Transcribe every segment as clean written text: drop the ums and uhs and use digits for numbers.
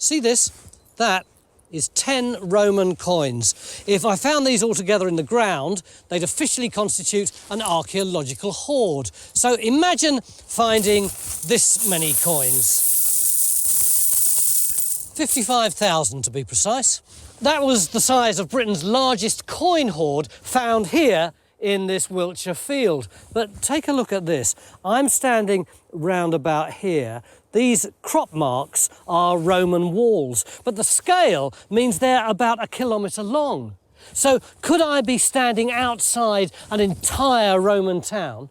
See this? That is 10 Roman coins. If I found these all together in the ground, they'd officially constitute an archaeological hoard. So imagine finding this many coins. 55,000 to be precise. That was the size of Britain's largest coin hoard found here in this Wiltshire field. But take a look at this. I'm standing round about here. These crop marks are Roman walls, but the scale means they're about 1 kilometre long. So could I be standing outside an entire Roman town?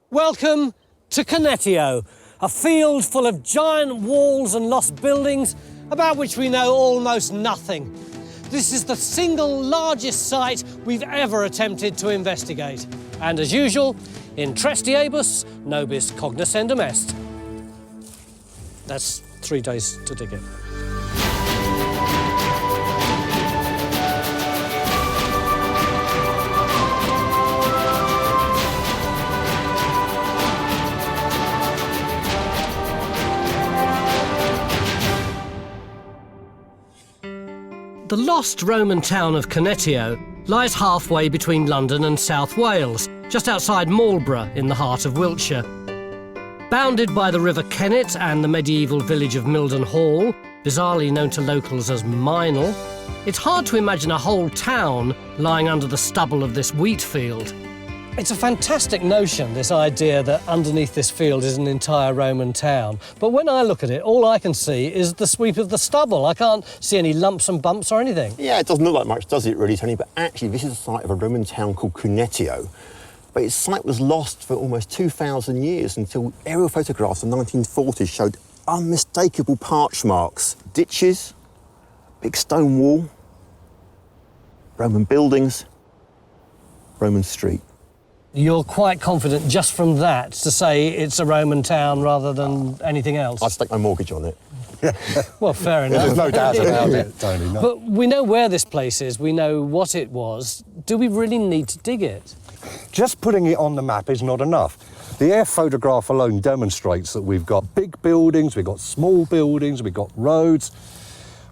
Welcome to Cunetio, a field full of giant walls and lost buildings about which we know almost nothing. This is the single largest site we've ever attempted to investigate. And as usual, in Trestiebus nobis cognoscendum est. That's 3 days to dig it. The lost Roman town of Cunetio lies halfway between London and South Wales, just outside Marlborough in the heart of Wiltshire. Bounded by the River Kennet and the medieval village of Mildenhall, bizarrely known to locals as Minel, it's hard to imagine a whole town lying under the stubble of this wheat field. It's a fantastic notion, this idea that underneath this field is an entire Roman town. But when I look at it, all I can see is the sweep of the stubble. I can't see any lumps and bumps or anything. Yeah, it doesn't look like much, does it really, Tony? But actually, this is the site of a Roman town called Cunetio. But its site was lost for almost 2,000 years until aerial photographs in the 1940s showed unmistakable parch marks. Ditches, big stone wall, Roman buildings, Roman street. You're quite confident just from that to say it's a Roman town rather than anything else? I'd stake my mortgage on it. Well, fair enough. There's no doubt about it, Tony. No. But we know where this place is, we know what it was. Do we really need to dig it? Just putting it on the map is not enough. The air photograph alone demonstrates that we've got big buildings, we've got small buildings, we've got roads.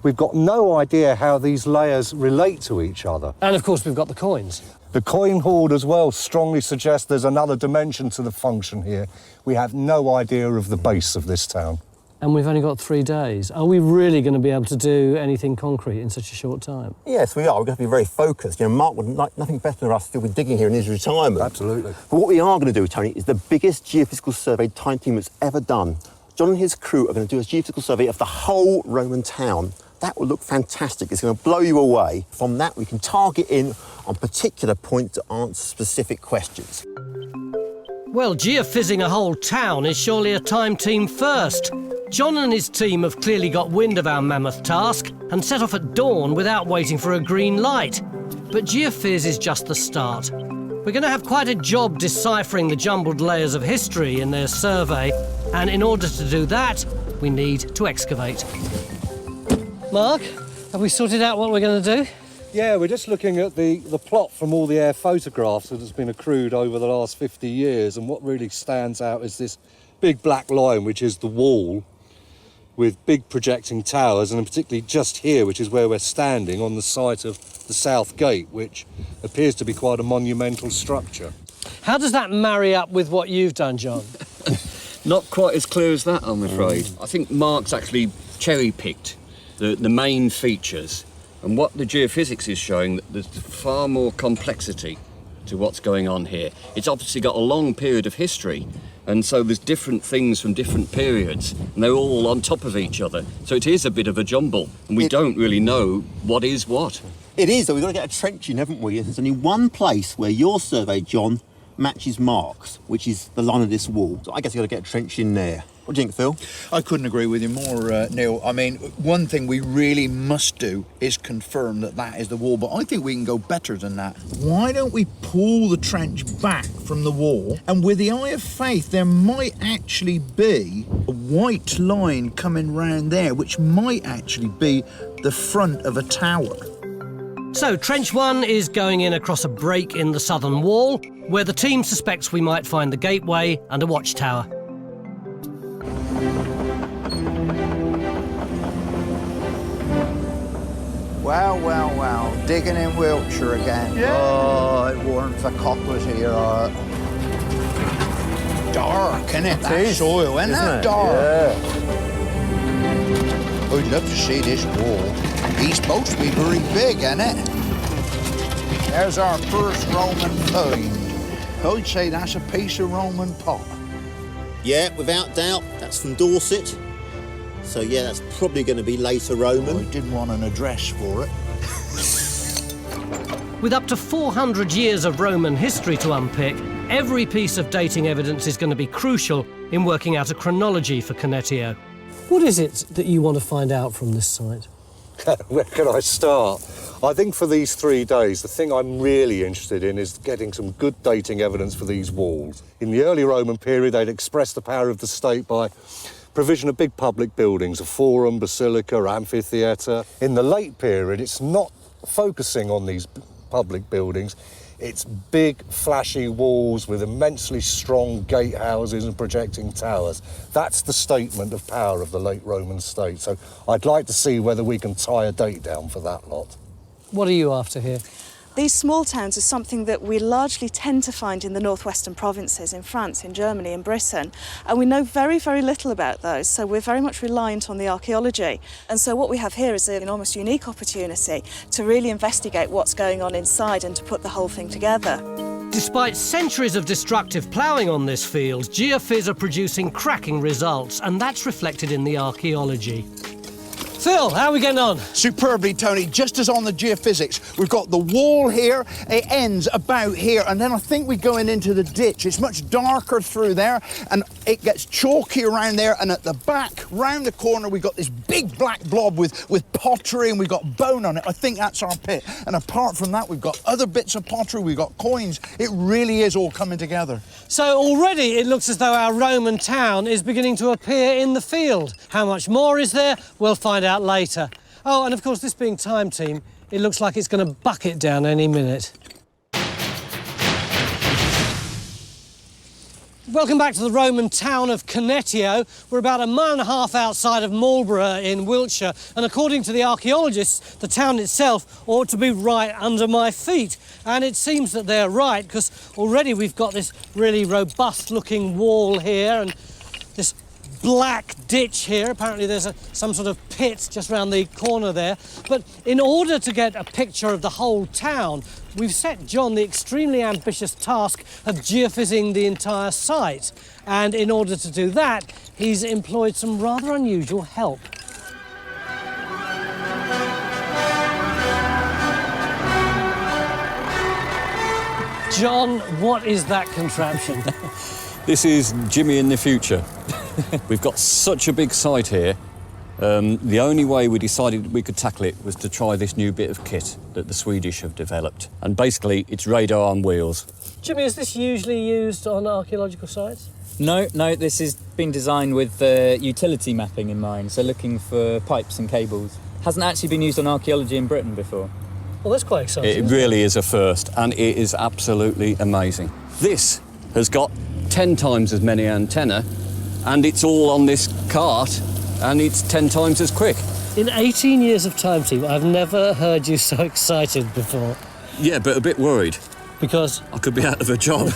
We've got no idea how these layers relate to each other. And of course we've got the coins. The coin hoard as well strongly suggests there's another dimension to the function here. We have no idea of the base of this town. And we've only got 3 days. Are we really going to be able to do anything concrete in such a short time? Yes, we are. We're going to be very focused. You know, Mark would like nothing better than us to be digging here in his retirement. Absolutely. But what we are going to do, Tony, is the biggest geophysical survey time team has ever done. John and his crew are going to do a geophysical survey of the whole Roman town. That will look fantastic. It's going to blow you away. From that, we can target in on particular points to answer specific questions. Well, geophysics a whole town is surely a time team first. John and his team have clearly got wind of our mammoth task and set off at dawn without waiting for a green light. But geophys is just the start. We're going to have quite a job deciphering the jumbled layers of history in their survey, and in order to do that, we need to excavate. Mark, have we sorted out what we're going to do? Yeah, we're just looking at the plot from all the air photographs that has been accrued over the last 50 years, and what really stands out is this big black line, which is the wall, with big projecting towers, and particularly just here, which is where we're standing, on the site of the South Gate, which appears to be quite a monumental structure. How does that marry up with what you've done, John? Not quite as clear as that, I'm afraid. I think Mark's actually cherry-picked the main features, and what the geophysics is showing, that there's far more complexity to what's going on here. It's obviously got a long period of history, and so there's different things from different periods, and they're all on top of each other. So it is a bit of a jumble, and we don't really know what is what. It is, though. We've got to get a trench in, haven't we? There's only one place where your survey, John, matches Mark's, which is the line of this wall. So I guess we've got to get a trench in there. What do you think, Phil? I couldn't agree with you more, Neil. I mean, one thing we really must do is confirm that that is the wall, but I think we can go better than that. Why don't we pull the trench back from the wall, and with the eye of faith, there might actually be a white line coming round there, which might actually be the front of a tower. So, Trench 1 is going in across a break in the southern wall, where the team suspects we might find the gateway and a watchtower. Well, well, well. Digging in Wiltshire again. Yeah. Oh, it warms the coppers here. Dark, innit? That soil, isn't that dark? Yeah. I'd love to see this wall. He's supposed to be very big, innit? There's our first Roman find. I'd say that's a piece of Roman pot. Yeah, without doubt, that's from Dorset. So yeah, that's probably going to be later Roman. I didn't want an address for it. With up to 400 years of Roman history to unpick, every piece of dating evidence is going to be crucial in working out a chronology for Cunetio. What is it that you want to find out from this site? Where can I start? I think for these 3 days, the thing I'm really interested in is getting some good dating evidence for these walls. In the early Roman period, they'd expressed the power of the state by provision of big public buildings, a forum, basilica, amphitheatre. In the late period, it's not focusing on these public buildings. It's big, flashy walls with immensely strong gatehouses and projecting towers. That's the statement of power of the late Roman state. So I'd like to see whether we can tie a date down for that lot. What are you after here? These small towns are something that we largely tend to find in the northwestern provinces, in France, in Germany, in Britain. And we know very, very little about those, so we're very much reliant on the archaeology. And so what we have here is an almost unique opportunity to really investigate what's going on inside and to put the whole thing together. Despite centuries of destructive ploughing on this field, geophys are producing cracking results, and that's reflected in the archaeology. Phil, how are we getting on? Superbly, Tony. Just as on the geophysics, we've got the wall here, it ends about here, and then I think we're going into the ditch. It's much darker through there, and it gets chalky around there, and at the back, round the corner, we've got this big black blob with pottery, and we've got bone on it. I think that's our pit. And apart from that, we've got other bits of pottery, we've got coins. It really is all coming together. So already it looks as though our Roman town is beginning to appear in the field. How much more is there? We'll find out later. Oh, and of course, this being Time Team, it looks like it's going to bucket down any minute. Welcome back to the Roman town of Cunetio. We're about 1.5 miles outside of Marlborough in Wiltshire, and according to the archaeologists, the town itself ought to be right under my feet. And it seems that they're right, because already we've got this really robust-looking wall here and this black ditch here. Apparently there's some sort of pit just round the corner there. But in order to get a picture of the whole town, we've set John the extremely ambitious task of geophysing the entire site. And in order to do that, he's employed some rather unusual help. John, what is that contraption? This is Jimmy in the future. We've got such a big site here. The only way we decided we could tackle it was to try this new bit of kit that the Swedish have developed. And basically, it's radar on wheels. Jimmy, is this usually used on archaeological sites? No, this has been designed with utility mapping in mind, so looking for pipes and cables. Hasn't actually been used on archaeology in Britain before. Well, that's quite exciting. It really is a first, and it is absolutely amazing. This has got 10 times as many antennae, and it's all on this cart, and it's 10 times as quick. In 18 years of Time Team, I've never heard you so excited before. Yeah, but a bit worried. Because? I could be out of a job.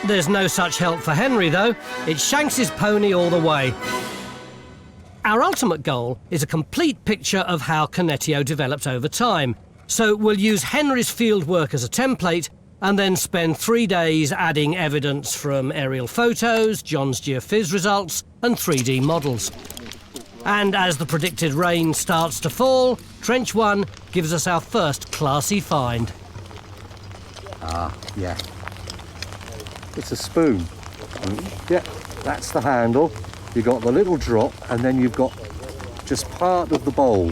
There's no such help for Henry, though. It's Shanks's pony all the way. Our ultimate goal is a complete picture of how Cunetio developed over time. So we'll use Henry's field work as a template and then spend 3 days adding evidence from aerial photos, John's geophys results and 3D models. And as the predicted rain starts to fall, Trench 1 gives us our first classy find. Yeah. It's a spoon. Yeah, that's the handle. You've got the little drop, and then you've got just part of the bowl.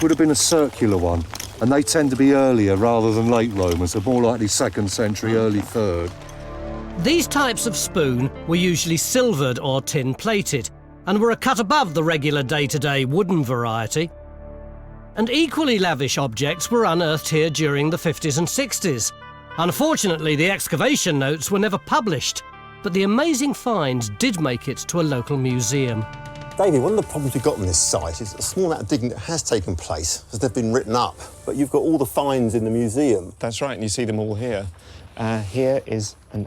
Would have been a circular one, and they tend to be earlier rather than late Roman, so more likely 2nd century, early 3rd. These types of spoon were usually silvered or tin-plated, and were a cut above the regular day-to-day wooden variety. And equally lavish objects were unearthed here during the 50s and 60s. Unfortunately, the excavation notes were never published, but the amazing finds did make it to a local museum. David, one of the problems we've got on this site is a small amount of digging that has taken place as they've been written up, but you've got all the finds in the museum. That's right, and you see them all here. Here is a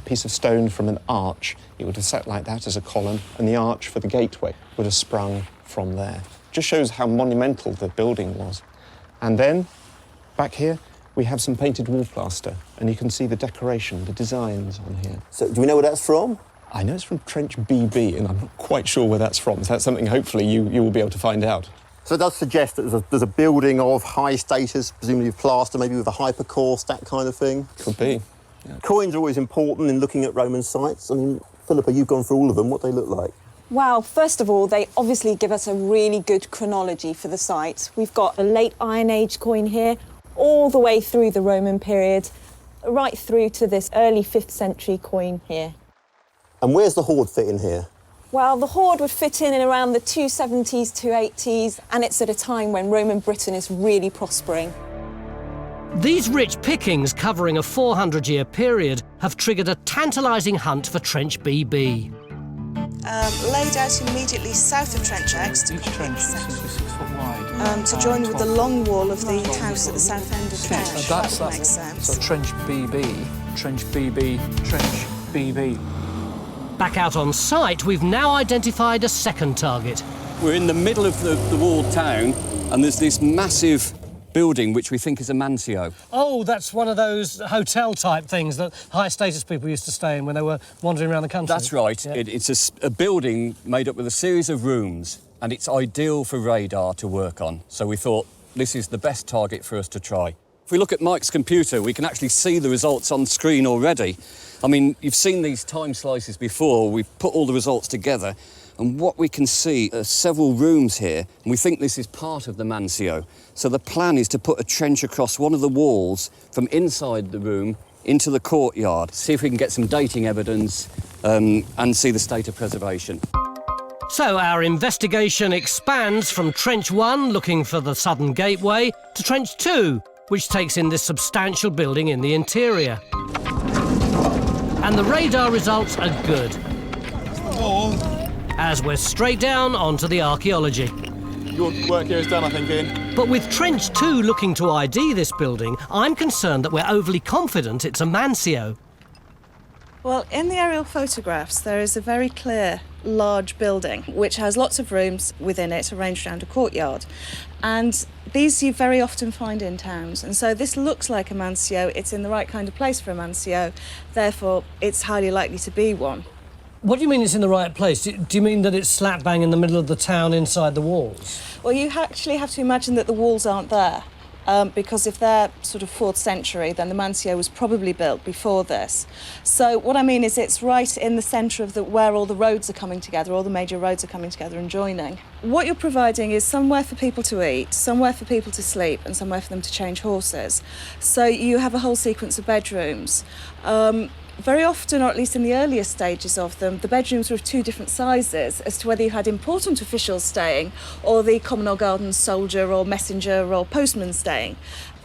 piece of stone from an arch. It would have sat like that as a column, and the arch for the gateway would have sprung from there. Just shows how monumental the building was. And then, back here, we have some painted wall plaster, and you can see the decoration, the designs on here. So do we know where that's from? I know it's from Trench BB, and I'm not quite sure where that's from. So that's something hopefully you will be able to find out. So it does suggest that there's a building of high status, presumably with plaster, maybe with a hypercourse, that kind of thing. Could be. Yeah. Coins are always important in looking at Roman sites. I mean, Philippa, you've gone through all of them. What do they look like? Well, first of all, they obviously give us a really good chronology for the site. We've got a late Iron Age coin here, all the way through the Roman period, right through to this early 5th century coin here. And where's the hoard fit in here? Well, the hoard would fit in around the 270s, 280s, and it's at a time when Roman Britain is really prospering. These rich pickings covering a 400-year period have triggered a tantalising hunt for Trench BB. Laid out immediately south of Trench X to complete the centre. To join with the long wall of the house at the south end of Trench. That makes sense. So Trench BB, Trench BB, Trench BB. Back out on site, we've now identified a second target. We're in the middle of the walled town, and there's this massive building which we think is a mansio. Oh, that's one of those hotel-type things that high-status people used to stay in when they were wandering around the country. That's right. Yeah. It's a building made up with a series of rooms, and it's ideal for radar to work on. So we thought this is the best target for us to try. If we look at Mike's computer, we can actually see the results on screen already. I mean, you've seen these time slices before. We've put all the results together, and what we can see are several rooms here, and we think this is part of the mansio. So the plan is to put a trench across one of the walls from inside the room into the courtyard, see if we can get some dating evidence and see the state of preservation. So our investigation expands from Trench 1, looking for the southern gateway, to Trench 2, which takes in this substantial building in the interior. And the radar results are good. As we're straight down onto the archaeology. Your work here is done, I think, Ian. But with Trench 2 looking to ID this building, I'm concerned that we're overly confident it's a mansio. Well, in the aerial photographs, there is a very clear, large building which has lots of rooms within it arranged around a courtyard. And these you very often find in towns. And so this looks like a mansio. It's in the right kind of place for a mansio. Therefore, it's highly likely to be one. What do you mean it's in the right place? Do you mean that it's slap bang in the middle of the town inside the walls? Well, you actually have to imagine that the walls aren't there. Because if they're sort of 4th century, then the mansio was probably built before this. So what I mean is it's right in the centre of where all the roads are coming together, all the major roads are coming together and joining. What you're providing is somewhere for people to eat, somewhere for people to sleep, and somewhere for them to change horses. So you have a whole sequence of bedrooms. Very often, or at least in the earlier stages of them, the bedrooms were of 2 different sizes as to whether you had important officials staying or the common or garden soldier or messenger or postman staying.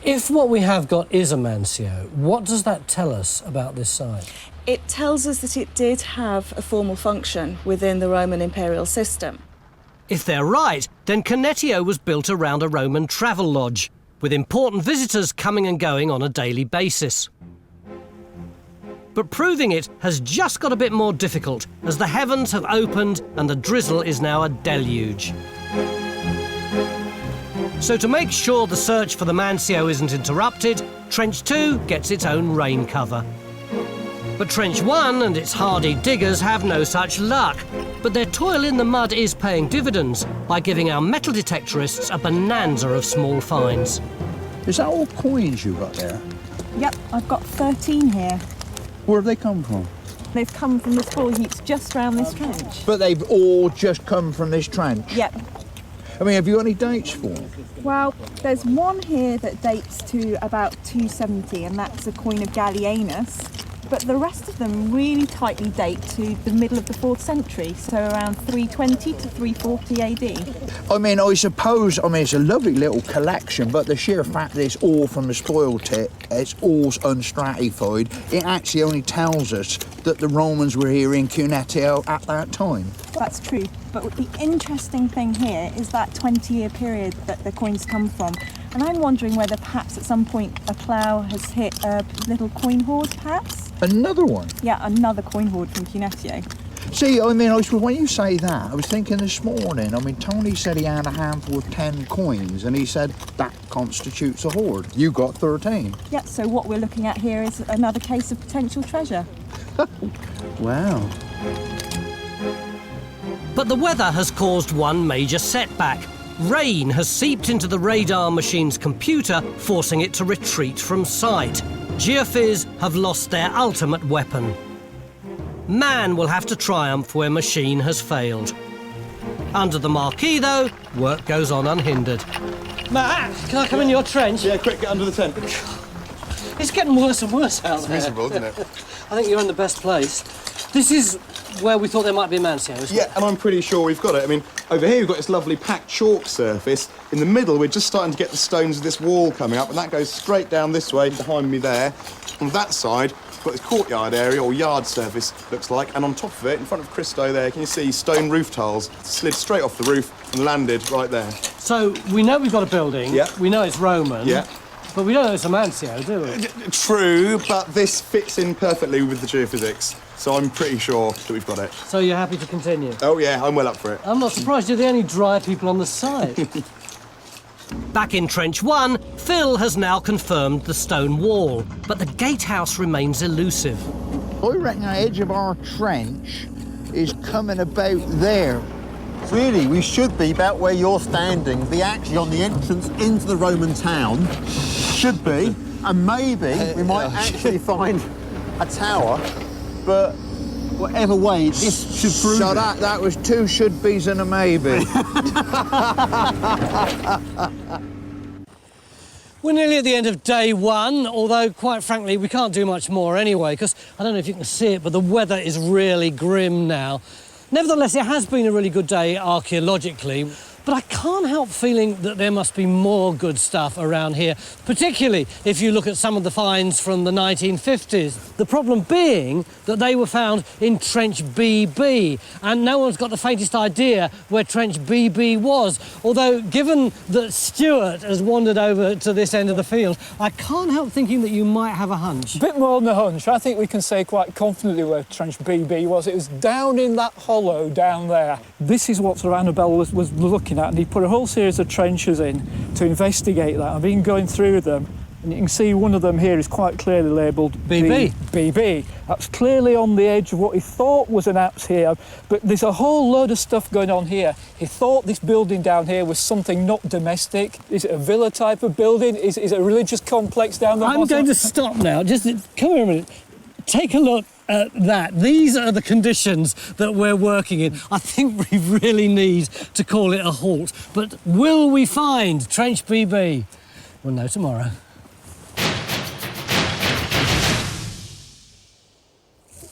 If what we have got is a mansio, what does that tell us about this site? It tells us that it did have a formal function within the Roman imperial system. If they're right, then Cunetio was built around a Roman travel lodge, with important visitors coming and going on a daily basis. But proving it has just got a bit more difficult, as the heavens have opened and the drizzle is now a deluge. So to make sure the search for the mansio isn't interrupted, Trench 2 gets its own rain cover. But Trench 1 and its hardy diggers have no such luck. But their toil in the mud is paying dividends by giving our metal detectorists a bonanza of small finds. Is that all coins you got there? Yep, I've got 13 here. Where have they come from? They've come from the straw heaps just round this trench. But they've all just come from this trench? Yep. I mean, have you got any dates for them? Well, there's one here that dates to about 270, and that's a coin of Gallienus. but the rest of them really tightly date to the middle of the 4th century, so around 320 to 340 AD. I mean, I suppose, it's a lovely little collection, but the sheer fact that it's all from the spoil tip, it's all unstratified, it actually only tells us that the Romans were here in Cunetio at that time. That's true, but the interesting thing here is that 20-year period that the coins come from. And I'm wondering whether perhaps at some point a plough has hit a little coin hoard, perhaps? Another one? Yeah, another coin hoard from Cunetio. See, when you say that, I was thinking this morning, Tony said he had a handful of 10 coins, and he said that constitutes a hoard. You got 13. Yeah, so what we're looking at here is another case of potential treasure. Wow. But the weather has caused one major setback. Rain has seeped into the radar machine's computer, forcing it to retreat from sight. Geophys have lost their ultimate weapon. Man will have to triumph where machine has failed. Under the marquee, though, work goes on unhindered. Matt, can I come in your trench? Yeah, quick, get under the tent. It's getting worse and worse out there. It's miserable, isn't it? I think you're in the best place. This is where we thought there might be a mancio, isn't it? Yeah, and I'm pretty sure we've got it. Over here we've got this lovely packed chalk surface. In the middle, we're just starting to get the stones of this wall coming up, and that goes straight down this way behind me there. On that side, we've got this courtyard area, or yard surface, looks like, and on top of it, in front of Christo there, can you see stone roof tiles slid straight off the roof and landed right there. So we know we've got a building. Yeah. We know it's Roman. Yeah. But we don't know it's a mancio, do we? True, but this fits in perfectly with the geophysics, so I'm pretty sure that we've got it. So you're happy to continue? Oh yeah, I'm well up for it. I'm not surprised you're the only dry people on the site. Back in Trench 1, Phil has now confirmed the stone wall, but the gatehouse remains elusive. I reckon the edge of our trench is coming about there. Really, we should be about where you're standing, actually on the entrance into the Roman town. Should be, and maybe we might actually find a tower, but whatever way, this should prove So it. that was 2 should-bes and a maybe. We're nearly at the end of day 1, although, quite frankly, we can't do much more anyway, because I don't know if you can see it, but the weather is really grim now. Nevertheless, it has been a really good day archaeologically, but I can't help feeling that there must be more good stuff around here, particularly if you look at some of the finds from the 1950s. The problem being that they were found in Trench BB, and no one's got the faintest idea where Trench BB was. Although, given that Stuart has wandered over to this end of the field, I can't help thinking that you might have a hunch. A bit more than a hunch. I think we can say quite confidently where Trench BB was. It was down in that hollow down there. This is what Sir Annabelle was looking at, and he put a whole series of trenches in to investigate that. I've been going through them, and you can see one of them here is quite clearly labelled BB. BB. That's clearly on the edge of what he thought was an apse here, but there's a whole load of stuff going on here. He thought this building down here was something not domestic. Is it a villa type of building? Is it a religious complex down the bottom? I'm going to stop now. Just come here a minute. Take a look at that. These are the conditions that we're working in. I think we really need to call it a halt. But will we find Trench BB? We'll know tomorrow.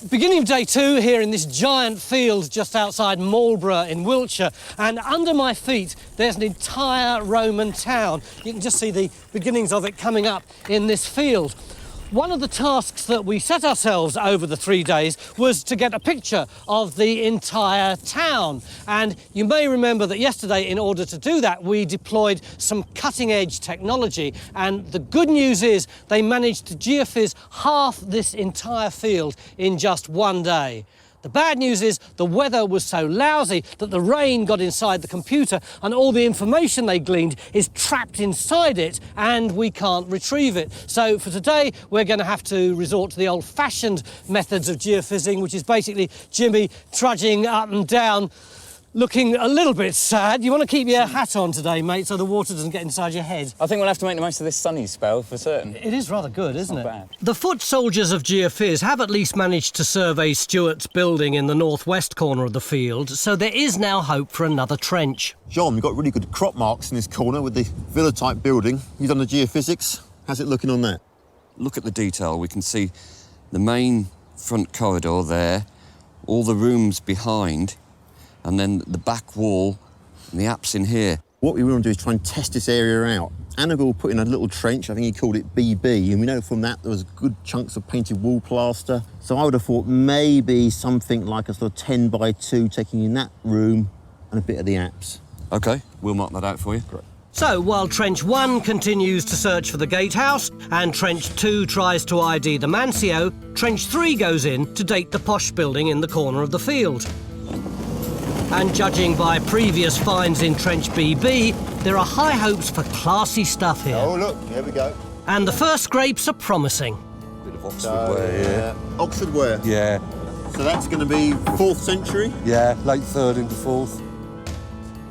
Beginning of day 2 here in this giant field just outside Marlborough in Wiltshire, and under my feet there's an entire Roman town. You can just see the beginnings of it coming up in this field. One of the tasks that we set ourselves over the 3 days was to get a picture of the entire town. And you may remember that yesterday, in order to do that, we deployed some cutting-edge technology. And the good news is they managed to geophys half this entire field in just 1 day. The bad news is the weather was so lousy that the rain got inside the computer and all the information they gleaned is trapped inside it and we can't retrieve it. So for today, we're going to have to resort to the old-fashioned methods of geophysing, which is basically Jimmy trudging up and down, looking a little bit sad. You want to keep your hat on today, mate, so the water doesn't get inside your head. I think we'll have to make the most of this sunny spell for certain. It is rather good, isn't it? Not bad. The foot soldiers of geophys have at least managed to survey Stuart's building in the northwest corner of the field, so there is now hope for another trench. John, we've got really good crop marks in this corner with the villa-type building. You've done the geophysics. How's it looking on that? Look at the detail. We can see the main front corridor there, all the rooms behind, and then the back wall and the apse in here. What we want to do is try and test this area out. Annabelle put in a little trench, I think he called it BB, and we know from that there was good chunks of painted wall plaster. So I would have thought maybe something like a sort of 10 by 2 taking in that room and a bit of the apse. OK, we'll mark that out for you. Great. So, while Trench 1 continues to search for the gatehouse and Trench 2 tries to ID the Mancio, Trench 3 goes in to date the posh building in the corner of the field. And judging by previous finds in Trench BB, there are high hopes for classy stuff here. Oh, look, here we go. And the first scrapes are promising. Bit of Oxford ware here. Oxford ware. Yeah, So that's going to be 4th century? yeah, late 3rd into 4th.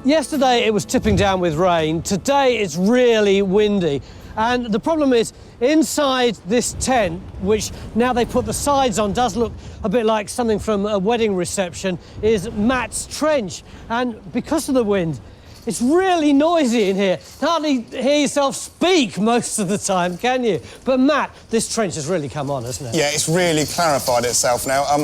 Yesterday it was tipping down with rain. Today it's really windy. And the problem is, inside this tent, which now they put the sides on, does look a bit like something from a wedding reception, is Matt's trench. And because of the wind, it's really noisy in here. Hardly hear yourself speak most of the time, can you? But Matt, this trench has really come on, hasn't it? Yeah, it's really clarified itself now. I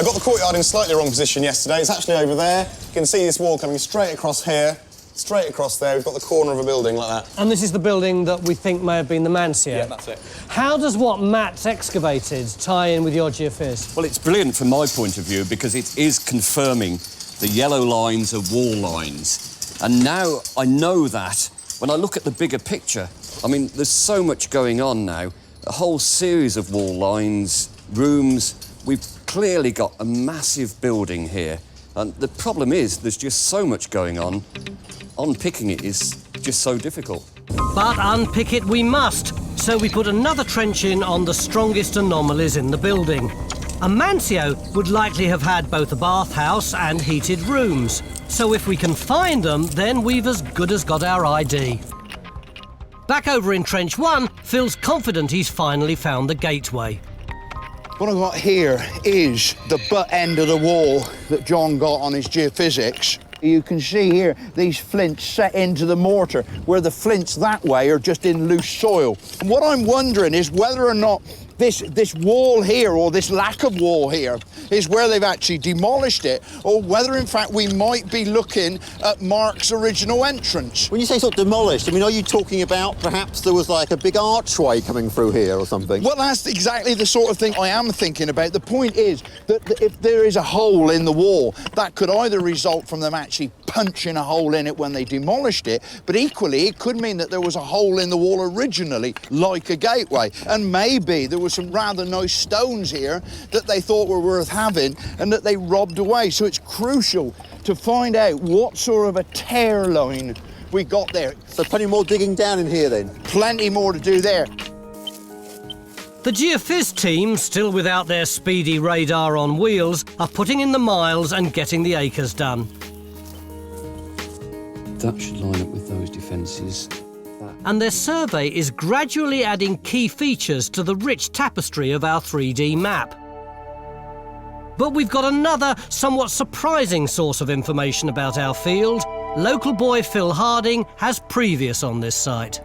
got the courtyard in slightly wrong position yesterday. It's actually over there. You can see this wall coming straight across here, straight across there. We've got the corner of a building like that. And this is the building that we think may have been the Mancio. Yeah, that's it. How does what Matt's excavated tie in with your geophys? Well, it's brilliant from my point of view because it is confirming the yellow lines are wall lines. And now I know that when I look at the bigger picture, I mean, there's so much going on now. A whole series of wall lines, rooms. We've clearly got a massive building here. And the problem is there's just so much going on. Unpicking it is just so difficult. But unpick it we must. So we put another trench in on the strongest anomalies in the building. A Mancio would likely have had both a bathhouse and heated rooms. So if we can find them, then we've as good as got our ID. Back over in Trench 1, Phil's confident he's finally found the gateway. What I've got here is the butt end of the wall that John got on his geophysics. You can see here these flints set into the mortar, where the flints that way are just in loose soil. And what I'm wondering is whether or not this wall here, or this lack of wall here, is where they've actually demolished it, or whether in fact we might be looking at Mark's original entrance. When you say sort of demolished, I mean, are you talking about perhaps there was like a big archway coming through here or something? Well, that's exactly the sort of thing I am thinking about. The point is that if there is a hole in the wall, that could either result from them actually punching a hole in it when they demolished it, but equally it could mean that there was a hole in the wall originally, like a gateway, and maybe there was some rather nice stones here that they thought were worth having and that they robbed away. So it's crucial to find out what sort of a tear line we got there. So plenty more digging down in here then? Plenty more to do there. The geophys team, still without their speedy radar on wheels, are putting in the miles and getting the acres done. That should line up with those defences. And their survey is gradually adding key features to the rich tapestry of our 3D map. But we've got another, somewhat surprising source of information about our field. Local boy Phil Harding has previous on this site.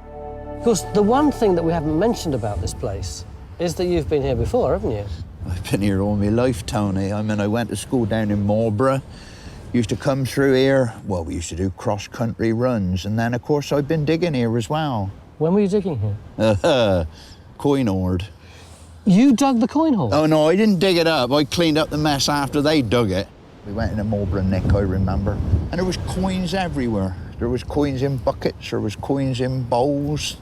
Of course, the one thing that we haven't mentioned about this place is that you've been here before, haven't you? I've been here all my life, Tony. I mean, I went to school down in Marlborough. Used to come through here. Well, we used to do cross-country runs, and then, of course, I've been digging here as well. When were you digging here? Coin hoard. You dug the coin hole? Oh, no, I didn't dig it up. I cleaned up the mess after they dug it. We went in a Marlborough Nick, I remember. And there was coins everywhere. There was coins in buckets, there was coins in bowls,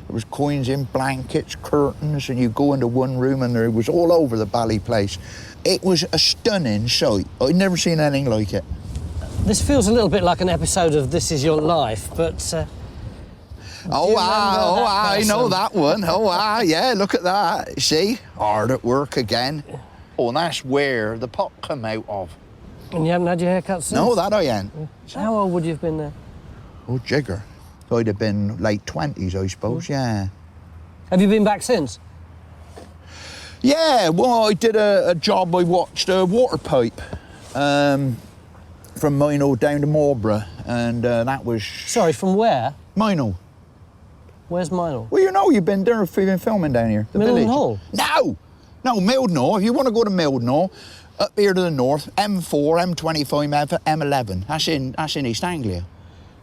there was coins in blankets, curtains, and you go into one room and there was all over the bally place. It was a stunning sight. I'd never seen anything like it. This feels a little bit like an episode of This Is Your Life, but... I know that one. Yeah, look at that. See? Hard at work again. Oh, and that's where the pot come out of. And you haven't had your hair cut since? No, that I ain't. How old would you have been there? Oh, jigger. I'd have been late 20s, I suppose, yeah. Have you been back since? Yeah, well, I did a job. I watched a water pipe from Minot down to Marlborough, and that was... Sorry, from where? Minot. Where's Minot? Well, you know, you've been there, you've been filming down here. The Mildenhall? village. No! No, Mildenhall. If you want to go to Mildenhall, up here to the north, M4, M25, M11. That's in East Anglia.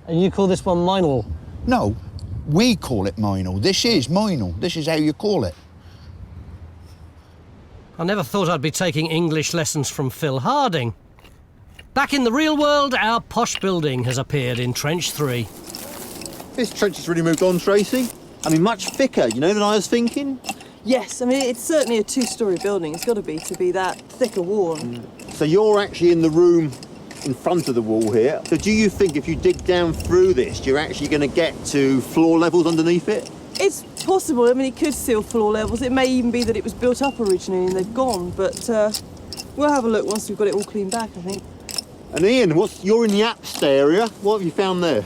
And you call this one Mildenhall? No, we call it Mildenhall. This is Mildenhall. This is how you call it. I never thought I'd be taking English lessons from Phil Harding. Back in the real world, our posh building has appeared in Trench 3. This trench has really moved on, Tracy. I mean, much thicker, you know, than I was thinking. Yes, I mean, it's certainly a two-storey building. It's got to be that thicker wall. So you're actually in the room in front of the wall here. So do you think if you dig down through this, you're actually going to get to floor levels underneath it? It's possible. I mean, it could seal floor levels. It may even be that it was built up originally and they've gone, but we'll have a look once we've got it all cleaned back, I think. And Ian, you're in the Apst area. What have you found there?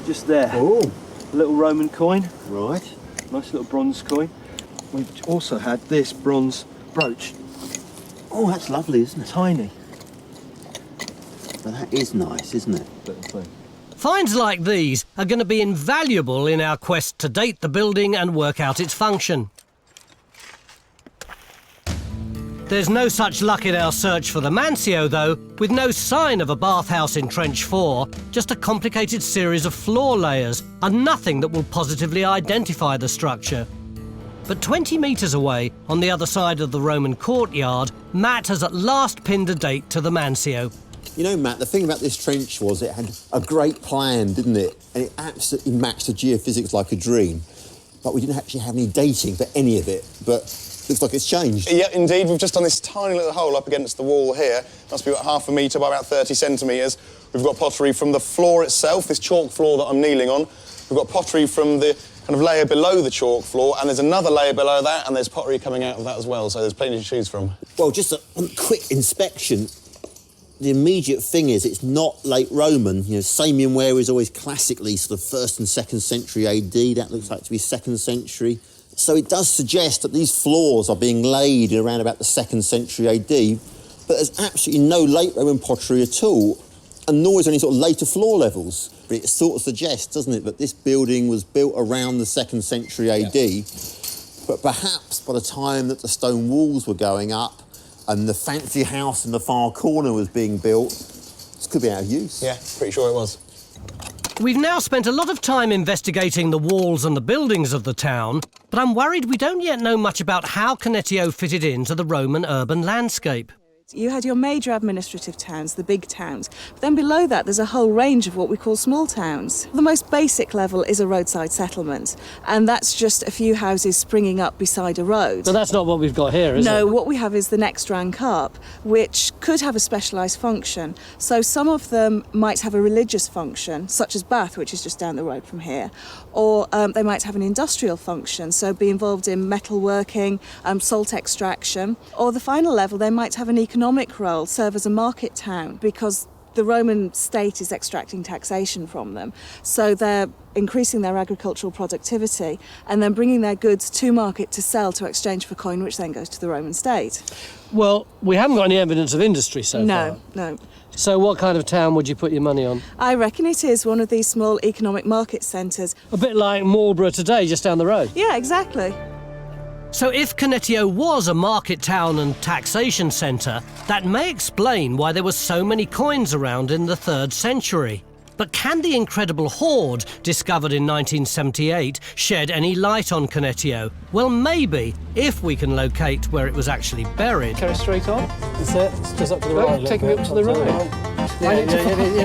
Just there. Oh. A little Roman coin. Right. Nice little bronze coin. We've also had this bronze brooch. Oh, that's lovely, isn't it? Tiny. But that is nice, isn't it? Little thing. Finds like these are going to be invaluable in our quest to date the building and work out its function. There's no such luck in our search for the Mansio, though, with no sign of a bathhouse in Trench 4, just a complicated series of floor layers and nothing that will positively identify the structure. But 20 metres away, on the other side of the Roman courtyard, Matt has at last pinned a date to the Mansio. You know, Matt, the thing about this trench was it had a great plan, didn't it? And it absolutely matched the geophysics like a dream. But we didn't actually have any dating for any of it. But looks like it's changed. Yeah, indeed. We've just done this tiny little hole up against the wall here. Must be about half a metre by about 30 centimetres. We've got pottery from the floor itself, this chalk floor that I'm kneeling on. We've got pottery from the kind of layer below the chalk floor, and there's another layer below that, and there's pottery coming out of that as well, so there's plenty to choose from. Well, just a quick inspection, the immediate thing is it's not late Roman. You know, Samian ware is always classically sort of 1st and 2nd century AD. That looks like to be 2nd century. So it does suggest that these floors are being laid around about the 2nd century AD, but there's absolutely no late Roman pottery at all, and nor is there any sort of later floor levels. But it sort of suggests, doesn't it, that this building was built around the 2nd century AD, but perhaps by the time that the stone walls were going up and the fancy house in the far corner was being built, this could be out of use. Yeah, pretty sure it was. We've now spent a lot of time investigating the walls and the buildings of the town, but I'm worried we don't yet know much about how Cunetio fitted into the Roman urban landscape. You had your major administrative towns, the big towns. But then below that, there's a whole range of what we call small towns. The most basic level is a roadside settlement, and that's just a few houses springing up beside a road. But that's not what we've got here, is it? No, what we have is the next rank up, which could have a specialised function. So some of them might have a religious function, such as Bath, which is just down the road from here, or they might have an industrial function, so be involved in metalworking, salt extraction, or the final level, they might have an economic role, serve as a market town, because the Roman state is extracting taxation from them. So they're increasing their agricultural productivity and then bringing their goods to market to sell to exchange for coin, which then goes to the Roman state. Well, we haven't got any evidence of industry so far. No. So what kind of town would you put your money on? I reckon it is one of these small economic market centres. A bit like Marlborough today, just down the road. Yeah, exactly. So if Cunetio was a market town and taxation centre, that may explain why there were so many coins around in the 3rd century. But can the incredible hoard discovered in 1978 shed any light on Cunetio? Well, maybe, if we can locate where it was actually buried. Carry straight on. That's it. It's just up to the Right, right. take me up to the right. You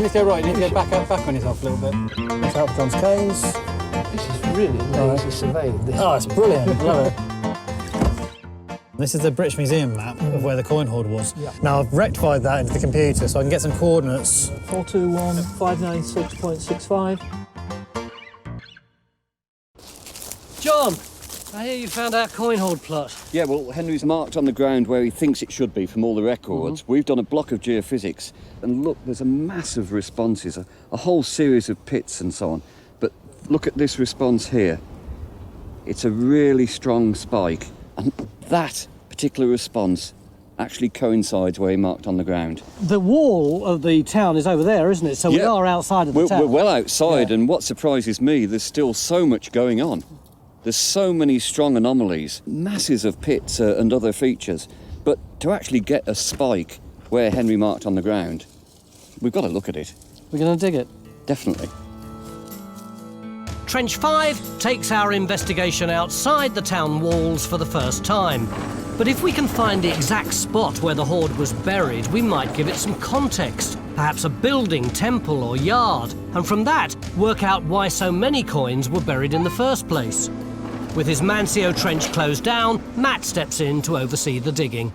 need to go right. You need to go back on yourself a little bit. That's how it becomes canes. This is really amazing surveying. Oh, it's brilliant. Love it. This is the British Museum map of where the coin hoard was. Yeah. Now, I've rectified that into the computer so I can get some coordinates. 421,596.65. John, I hear you found our coin hoard plot. Yeah, well, Henry's marked on the ground where he thinks it should be from all the records. We've done a block of geophysics, and look, there's a mass of responses, a whole series of pits and so on. But look at this response here. It's a really strong spike, and that particular response actually coincides where he marked on the ground. The wall of the town is over there, isn't it? So we are outside of the town. We're well outside, and what surprises me, there's still so much going on. There's so many strong anomalies, masses of pits and other features. But to actually get a spike where Henry marked on the ground, we've got to look at it. We're going to dig it? Definitely. Trench 5 takes our investigation outside the town walls for the first time. But if we can find the exact spot where the hoard was buried, we might give it some context, perhaps a building, temple or yard, and from that work out why so many coins were buried in the first place. With his Mancio trench closed down, Matt steps in to oversee the digging.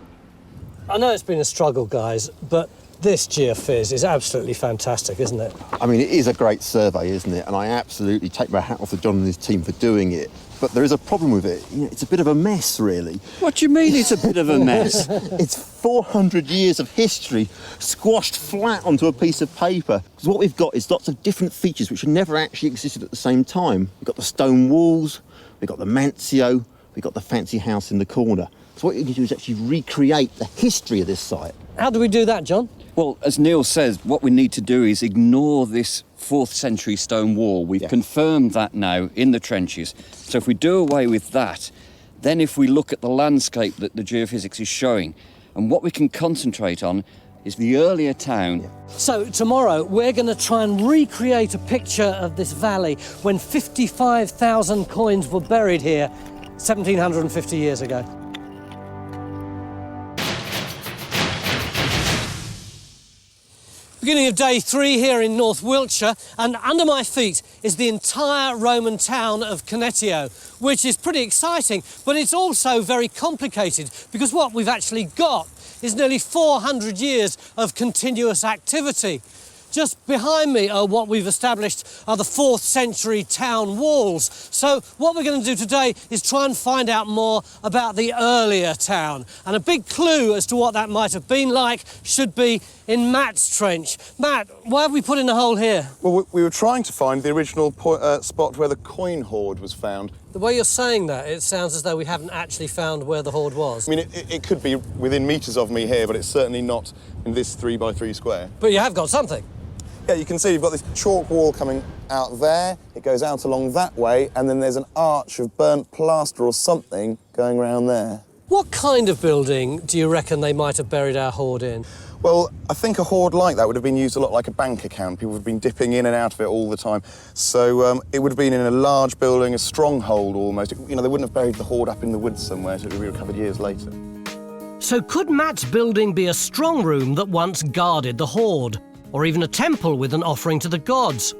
I know it's been a struggle, guys, but this geophys is absolutely fantastic, isn't it? I mean, it is a great survey, isn't it? And I absolutely take my hat off to John and his team for doing it. But there is a problem with it. You know, it's a bit of a mess, really. What do you mean it's a bit of a mess? It's 400 years of history squashed flat onto a piece of paper. Because what we've got is lots of different features which have never actually existed at the same time. We've got the stone walls, we've got the Mancio, we've got the fancy house in the corner. So what you need to do is actually recreate the history of this site. How do we do that, John? Well, as Neil says, what we need to do is ignore this 4th century stone wall. We've confirmed that now in the trenches. So if we do away with that, then if we look at the landscape that the geophysics is showing, and what we can concentrate on is the earlier town. So tomorrow we're going to try and recreate a picture of this valley when 55,000 coins were buried here 1,750 years ago. Beginning of day 3 here in North Wiltshire, and under my feet is the entire Roman town of Cunetio, which is pretty exciting, but it's also very complicated because what we've actually got is nearly 400 years of continuous activity. Just behind me are what we've established are the 4th century town walls. So what we're going to do today is try and find out more about the earlier town. And a big clue as to what that might have been like should be in Matt's trench. Matt, why have we put in a hole here? Well, we were trying to find the original spot where the coin hoard was found. The way you're saying that, it sounds as though we haven't actually found where the hoard was. I mean, it could be within metres of me here, but it's certainly not in this 3x3 square. But you have got something. Yeah, you can see you've got this chalk wall coming out there, it goes out along that way, and then there's an arch of burnt plaster or something going around there. What kind of building do you reckon they might have buried our hoard in? Well, I think a hoard like that would have been used a lot like a bank account. People have been dipping in and out of it all the time. So it would have been in a large building, a stronghold almost. You know, they wouldn't have buried the hoard up in the woods somewhere, so it would be recovered years later. So could Matt's building be a strong room that once guarded the hoard? Or even a temple with an offering to the gods?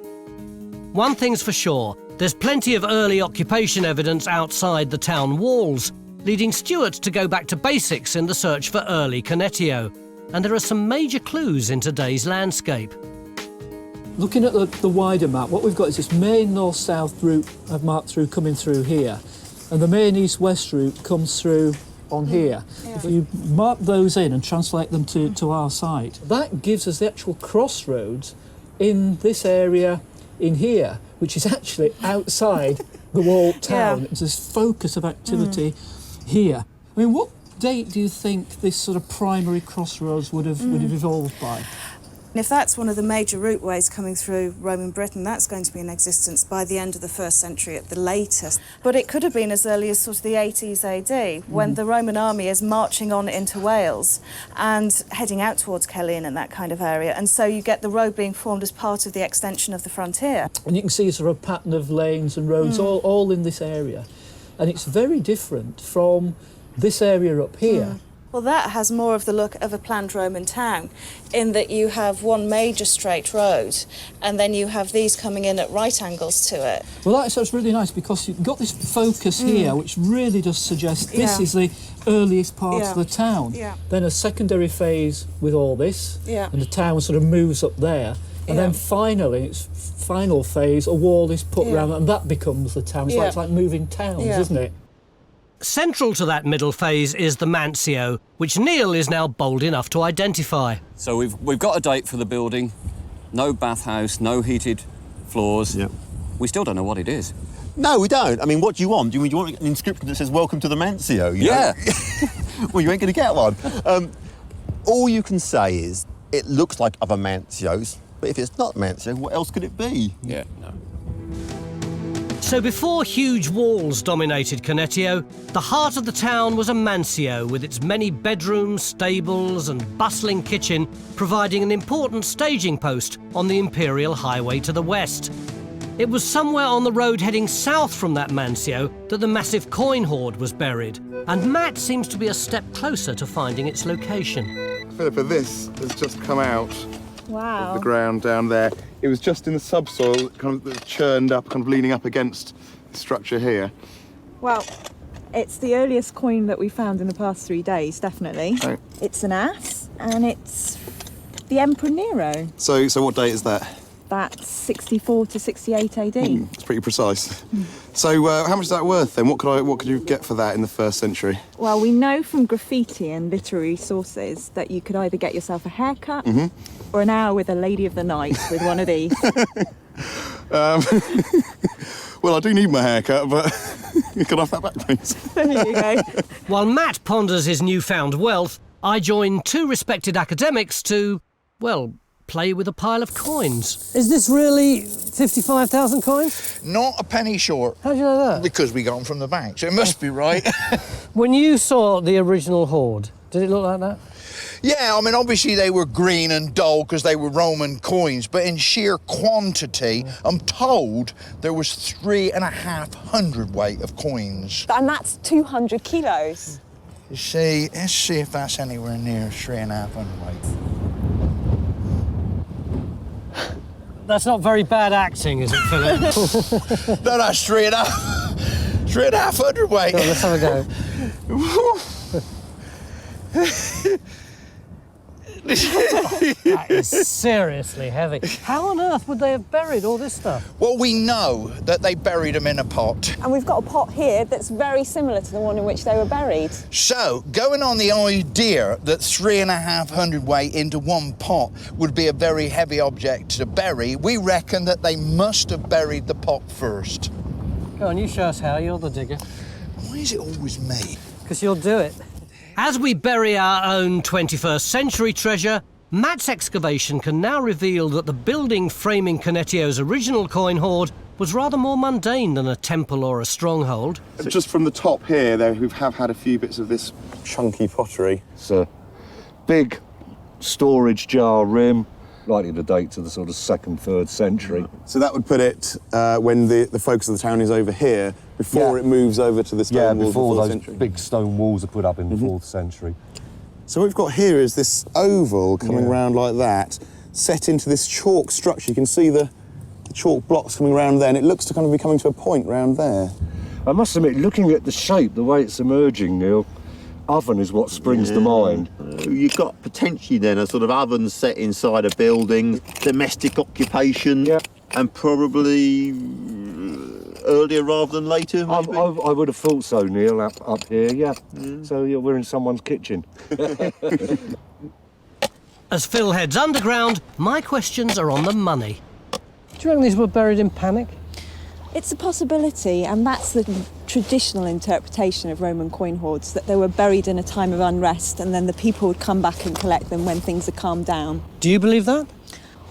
One thing's for sure, there's plenty of early occupation evidence outside the town walls, leading Stuart to go back to basics in the search for early Cunetio. And there are some major clues in today's landscape. Looking at the wider map, what we've got is this main north-south route I've marked through coming through here, and the main east-west route comes through on here. Yeah. If you mark those in and translate them to our site, that gives us the actual crossroads in this area in here, which is actually outside the walled town. It's this focus of activity here. I mean, what date do you think this sort of primary crossroads would have evolved by? And if that's one of the major routeways coming through Roman Britain, that's going to be in existence by the end of the 1st century at the latest. But it could have been as early as sort of the 80s AD, when the Roman army is marching on into Wales and heading out towards Caerleon and that kind of area. And so you get the road being formed as part of the extension of the frontier. And you can see sort of a pattern of lanes and roads all in this area. And it's very different from this area up here. Well, that has more of the look of a planned Roman town, in that you have one major straight road, and then you have these coming in at right angles to it. Well, that's really nice, because you've got this focus here, which really does suggest this is the earliest part of the town. Then a secondary phase with all this, and the town sort of moves up there, and then finally, its final phase, a wall is put around, and that becomes the town. It's like moving towns, isn't it? Central to that middle phase is the Mancio, which Neil is now bold enough to identify. So we've got a date for the building, no bathhouse, no heated floors. Yep. We still don't know what it is. No, we don't. I mean, what do you want? Do you want an inscription that says, "Welcome to the Mancio"? You know? Well, you ain't going to get one. All you can say is, it looks like other Mancios, but if it's not Mancio, what else could it be? Yeah, no. So before huge walls dominated Cunetio, the heart of the town was a mansio with its many bedrooms, stables and bustling kitchen, providing an important staging post on the imperial highway to the west. It was somewhere on the road heading south from that mansio that the massive coin hoard was buried, and Matt seems to be a step closer to finding its location. Philippa, this has just come out Wow. of the ground down there. It was just in the subsoil, kind of churned up, kind of leaning up against the structure here. Well, it's the earliest coin that we found in the past 3 days, definitely. Oh. It's an ass, and it's the Emperor Nero. So what date is that? That's 64 to 68 AD. It's pretty precise. So how much is that worth then? What could you get for that in the 1st century? Well, we know from graffiti and literary sources that you could either get yourself a haircut or an hour with a lady of the night with one of these. Well, I do need my haircut, but could I have that back, please? There you go. While Matt ponders his newfound wealth, I join two respected academics to, well, play with a pile of coins. Is this really 55,000 coins? Not a penny short. How do you know that? Because we got them from the bank, so it must be right. When you saw the original hoard, did it look like that? Yeah, I mean, obviously they were green and dull because they were Roman coins, but in sheer quantity, I'm told there was 3,500 weight of coins. And that's 200 kilos. You see, let's see if that's anywhere near 3,500 weight. That's not very bad acting, is it, Philip? No, that's 3,500 weight. Go on, let's have a go. That is seriously heavy. How on earth would they have buried all this stuff? Well, we know that they buried them in a pot. And we've got a pot here that's very similar to the one in which they were buried. So, going on the idea that 3,500 weight into one pot would be a very heavy object to bury, we reckon that they must have buried the pot first. Go on, you show us how. You're the digger. Why is it always me? Because you'll do it. As we bury our own 21st century treasure, Matt's excavation can now reveal that the building framing Cunetio's original coin hoard was rather more mundane than a temple or a stronghold. Just from the top here, we have had a few bits of this chunky pottery. It's a big storage jar rim, likely to date to the sort of 2nd, 3rd century. So that would put it when the focus of the town is over here, before it moves over to the stone walls before of the 4th those century. big stone walls are put up in the 4th century. So what we've got here is this oval coming round like that, set into this chalk structure. You can see the chalk blocks coming round there, and it looks to kind of be coming to a point round there. I must admit, looking at the shape, the way it's emerging, Neil, oven is what springs to mind. You've got potentially then a sort of oven set inside a building, domestic occupation, and probably earlier rather than later, maybe? I would have thought so, Neil, up here, yeah. So we're in someone's kitchen. As Phil heads underground, my questions are on the money. Do you reckon these were buried in panic? It's a possibility, and that's the traditional interpretation of Roman coin hoards, that they were buried in a time of unrest and then the people would come back and collect them when things had calmed down. Do you believe that?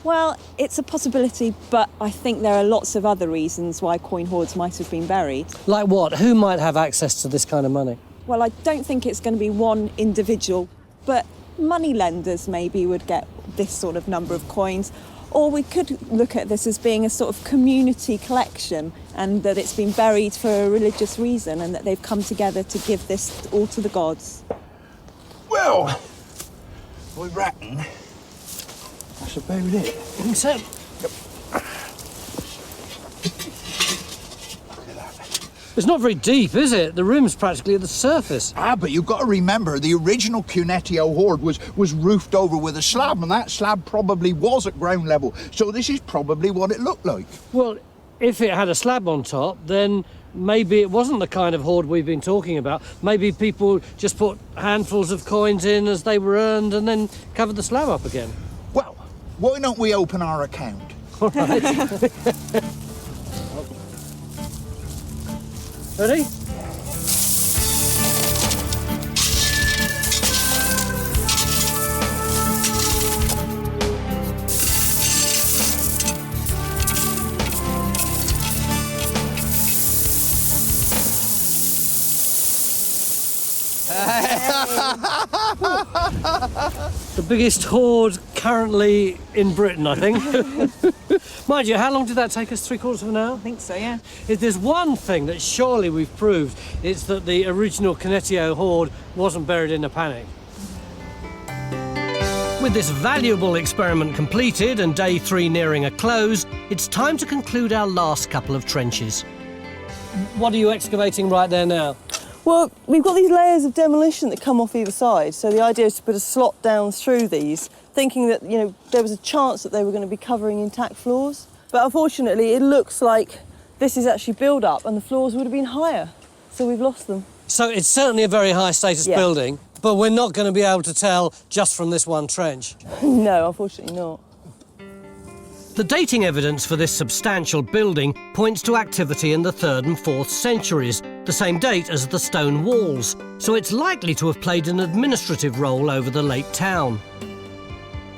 Well, it's a possibility, but I think there are lots of other reasons why coin hoards might have been buried. Like what? Who might have access to this kind of money? Well, I don't think it's going to be one individual, but money lenders maybe would get this sort of number of coins. Or we could look at this as being a sort of community collection, and that it's been buried for a religious reason and that they've come together to give this all to the gods. Well, we reckon that's about it. Think so? It's not very deep, is it? The room's practically at the surface. But you've got to remember, the original Cunetio hoard was roofed over with a slab, and that slab probably was at ground level. So this is probably what it looked like. Well, if it had a slab on top, then maybe it wasn't the kind of hoard we've been talking about. Maybe people just put handfuls of coins in as they were earned and then covered the slab up again. Well, why don't we open our account? All right. Ready? The biggest hoard currently in Britain, I think. Mind you, how long did that take us? 3/4 of an hour? I think so, yeah. If there's one thing that surely we've proved, it's that the original Cunetio hoard wasn't buried in a panic. With this valuable experiment completed and day 3 nearing a close, it's time to conclude our last couple of trenches. What are you excavating right there now? Well, we've got these layers of demolition that come off either side, so the idea is to put a slot down through these, thinking that, you know, there was a chance that they were going to be covering intact floors. But unfortunately, it looks like this is actually build-up and the floors would have been higher, so we've lost them. So it's certainly a very high status building, but we're not going to be able to tell just from this one trench. No, unfortunately not. The dating evidence for this substantial building points to activity in the 3rd and 4th centuries, the same date as the stone walls, so it's likely to have played an administrative role over the late town.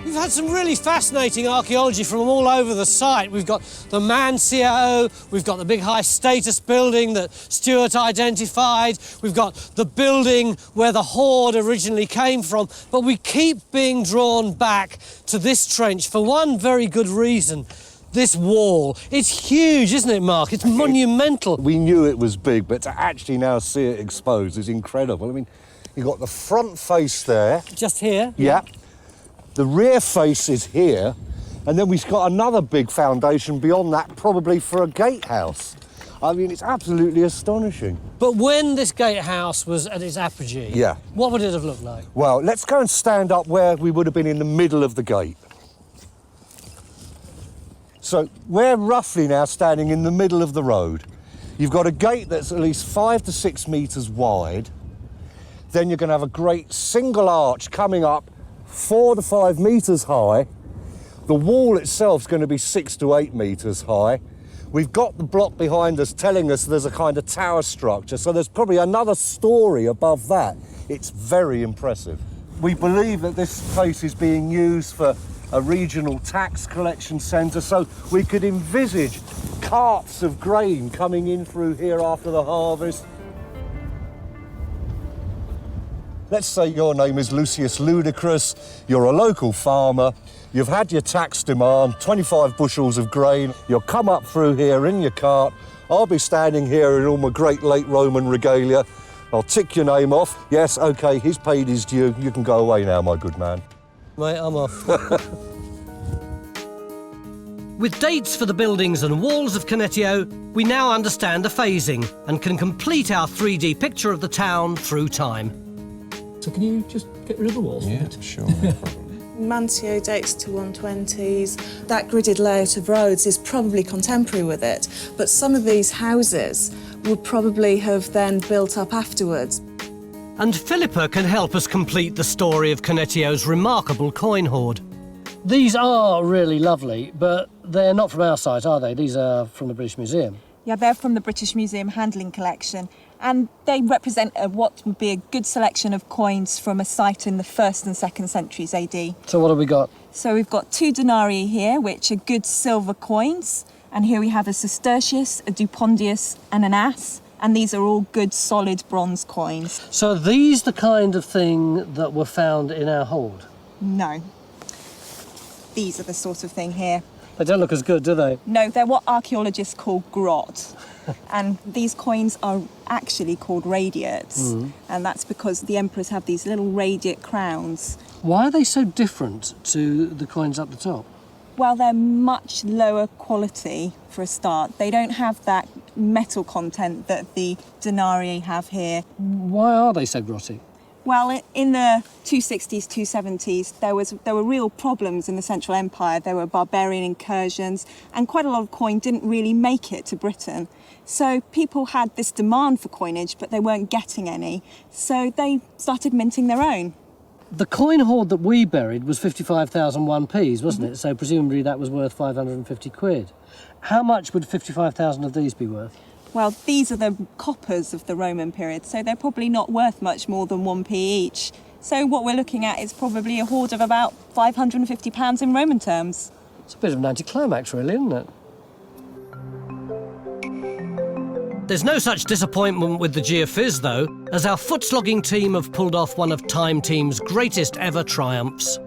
We've had some really fascinating archaeology from all over the site. We've got the Mancio, we've got the big high-status building that Stuart identified, we've got the building where the hoard originally came from, but we keep being drawn back to this trench for one very good reason. This wall. It's huge, isn't it, Mark? It's monumental. We knew it was big, but to actually now see it exposed is incredible. I mean, you've got the front face there. Just here? Yeah. The rear face is here, and then we've got another big foundation beyond that, probably for a gatehouse. I mean, it's absolutely astonishing. But when this gatehouse was at its apogee, what would it have looked like? Well, let's go and stand up where we would have been in the middle of the gate. So we're roughly now standing in the middle of the road. You've got a gate that's at least 5 to 6 metres wide. Then you're going to have a great single arch coming up 4 to 5 metres high. The wall itself's going to be 6 to 8 metres high. We've got the block behind us telling us there's a kind of tower structure, so there's probably another storey above that. It's very impressive. We believe that this place is being used for a regional tax collection centre, so we could envisage carts of grain coming in through here after the harvest. Let's say your name is Lucius Ludicrous, you're a local farmer, you've had your tax demand, 25 bushels of grain, you'll come up through here in your cart, I'll be standing here in all my great late Roman regalia, I'll tick your name off, yes, OK, he's paid his due, you can go away now, my good man. Mate, I'm off. With dates for the buildings and walls of Cunetio, we now understand the phasing and can complete our 3D picture of the town through time. So can you just get rid of the walls? Yeah, sure, no problem. Mancio dates to 120s. That gridded layout of roads is probably contemporary with it, but some of these houses would probably have then built up afterwards. And Philippa can help us complete the story of Cunetio's remarkable coin hoard. These are really lovely, but they're not from our site, are they? These are from the British Museum. Yeah, they're from the British Museum Handling Collection, and they represent what would be a good selection of coins from a site in the 1st and 2nd centuries AD. So what have we got? So we've got 2 denarii here, which are good silver coins, and here we have a sestertius, a dupondius, and an as, and these are all good solid bronze coins. So are these the kind of thing that were found in our hoard? No. These are the sort of thing here. They don't look as good, do they? No, they're what archaeologists call grot. And these coins are actually called radiates. And that's because the emperors have these little radiate crowns. Why are they so different to the coins up the top? Well, they're much lower quality for a start. They don't have that metal content that the denarii have here. Why are they so grotty? Well, in the 260s, 270s, there were real problems in the Central Empire. There were barbarian incursions, and quite a lot of coin didn't really make it to Britain. So people had this demand for coinage, but they weren't getting any. So they started minting their own. The coin hoard that we buried was 55,000 1p's, wasn't it? So presumably that was worth 550 quid. How much would 55,000 of these be worth? Well, these are the coppers of the Roman period, so they're probably not worth much more than 1p each. So what we're looking at is probably a hoard of about £550 in Roman terms. It's a bit of an anticlimax, really, isn't it? There's no such disappointment with the geophys, though, as our foot-slogging team have pulled off one of Time Team's greatest ever triumphs.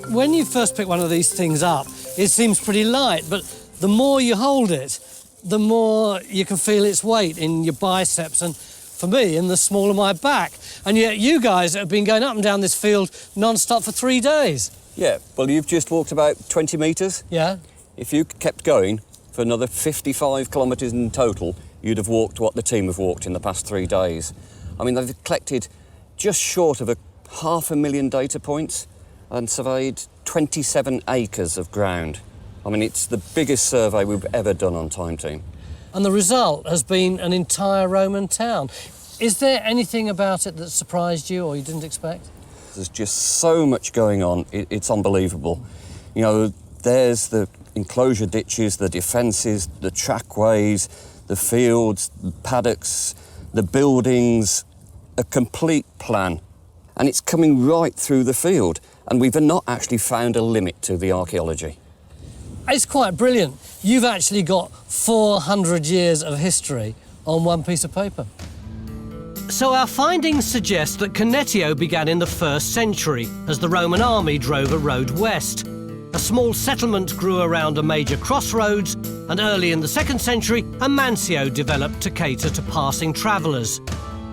When you first pick one of these things up, it seems pretty light, but the more you hold it, the more you can feel its weight in your biceps and, for me, in the small of my back. And yet you guys have been going up and down this field non-stop for 3 days. Yeah, well, you've just walked about 20 metres. Yeah. If you kept going for another 55 kilometres in total, you'd have walked what the team have walked in the past 3 days. I mean, they've collected just short of 500,000 data points and surveyed 27 acres of ground. I mean, it's the biggest survey we've ever done on Time Team. And the result has been an entire Roman town. Is there anything about it that surprised you or you didn't expect? There's just so much going on, it's unbelievable. You know, there's the enclosure ditches, the defences, the trackways, the fields, the paddocks, the buildings, a complete plan. And it's coming right through the field, and we've not actually found a limit to the archaeology. It's quite brilliant. You've actually got 400 years of history on one piece of paper. So our findings suggest that Cunetio began in the 1st century as the Roman army drove a road west. A small settlement grew around a major crossroads, and early in the 2nd century, a mansio developed to cater to passing travellers.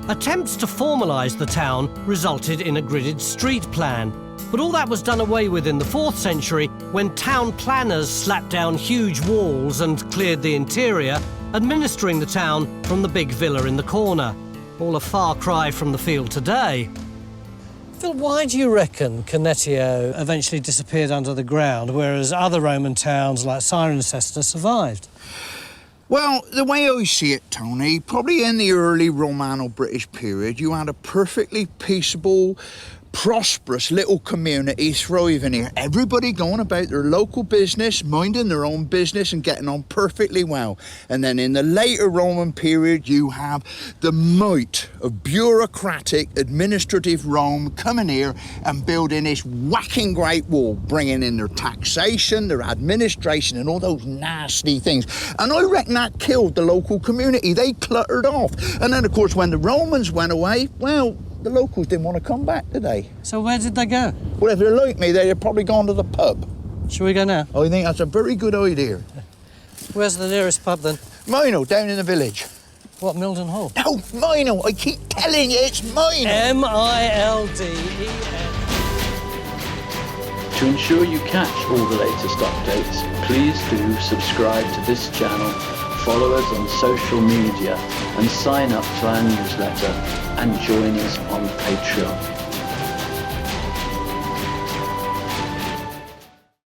Attempts to formalise the town resulted in a gridded street plan. But all that was done away with in the 4th century when town planners slapped down huge walls and cleared the interior, administering the town from the big villa in the corner. All a far cry from the field today. Phil, why do you reckon Cunetio eventually disappeared under the ground, whereas other Roman towns like Cirencester survived? Well, the way I see it, Tony, probably in the early Romano-British period, you had a perfectly peaceable, prosperous little community thriving here. Everybody going about their local business, minding their own business and getting on perfectly well. And then in the later Roman period, you have the might of bureaucratic, administrative Rome coming here and building this whacking great wall, bringing in their taxation, their administration and all those nasty things. And I reckon that killed the local community. They cluttered off. And then, of course, when the Romans went away, well, the locals didn't want to come back, did they? So where did they go? Well, if they're like me, they'd probably gone to the pub. Shall we go now? I think that's a very good idea. Where's the nearest pub then? Mino, down in the village. What, Mildenhall? No, Mino, I keep telling you it's Mino. M-I-L-D-E-N. To ensure you catch all the latest updates, please do subscribe to this channel, follow us on social media, and sign up to our newsletter and join us on Patreon.